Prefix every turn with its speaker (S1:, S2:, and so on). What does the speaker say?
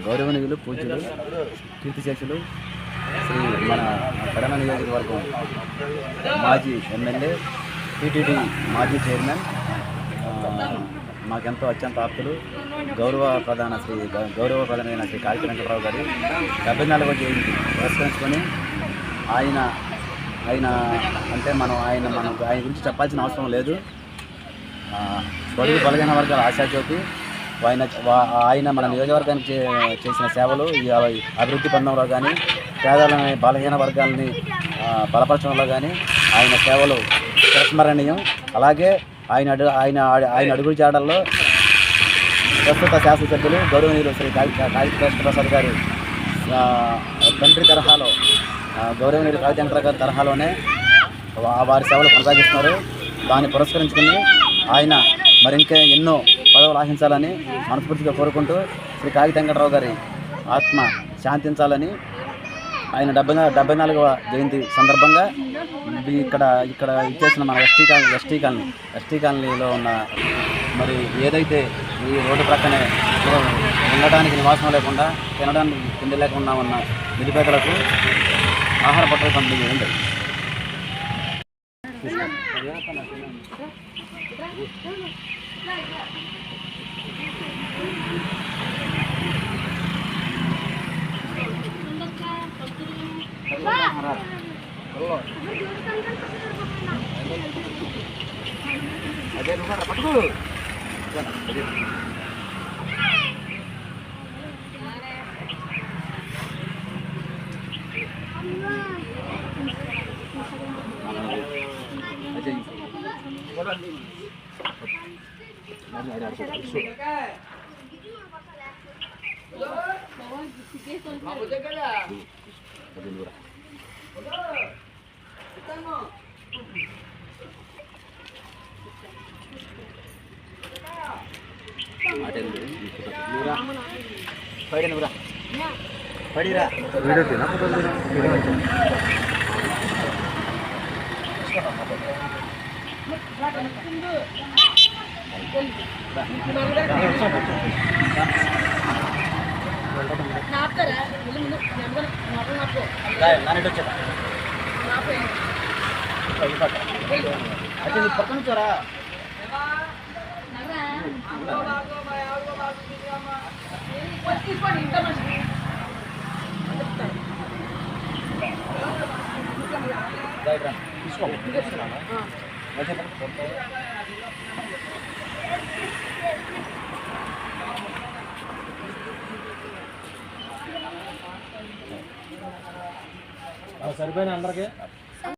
S1: గౌరవనీయులు పూజ్యులు కీర్తిశేషులు శ్రీ మన కడమ నియోజకవర్గం మాజీ ఎమ్మెల్యే టీటీడీ మాజీ చైర్మన్ మాకెంతో అత్యంత ఆప్తులు గౌరవ ప్రధానమైన శ్రీ కాళీ వెంకటరావు గారి 74వ జయంతి పురస్కరించుకొని ఆయన గురించి చెప్పాల్సిన అవసరం లేదు. బడుగు బలహీన వర్గాల ఆశాజ్యోతి ఆయన మన నియోజకవర్గానికి చేసిన సేవలు ఈ అభివృద్ధి పొందడంలో కానీ పేదలని బలహీన వర్గాలని బలపరచడంలో కానీ ఆయన సేవలు చిరస్మరణీయం. అలాగే ఆయన అడుగుల జాడల్లో ప్రస్తుత శాసనసభ్యులు గౌరవనీయులు శ్రీ కాళీ కృష్ణప్రసాద్ గారు తండ్రి తరహాలో గౌరవనీయులు కాళీ వెంకటరావు గారి తరహాలోనే వారి సేవలు కొనసాగిస్తున్నారు. దాన్ని పురస్కరించుకుని ఆయన మరింకే ఎన్నో పదవులు ఆశించాలని మనస్ఫూర్తిగా కోరుకుంటూ శ్రీ కాళీ వెంకటరావు గారి ఆత్మ శాంతించాలని ఆయన 74వ జయంతి సందర్భంగా ఇక్కడ ఇచ్చేసిన మన ఎస్టీ కాలనీలో ఉన్న మరి ఏదైతే ఈ రోడ్డు ప్రక్కనే ఉండడానికి నివాసం లేకుండా తినడానికి తిండి లేకుండా ఉన్న నిరుపేదలకు ఆహార పట్టలు పంపిణీ చేయండి. అదే పట్టుకో పడిరా అయితే పక్క నుంచోరా సరిపోయిన అందరికీ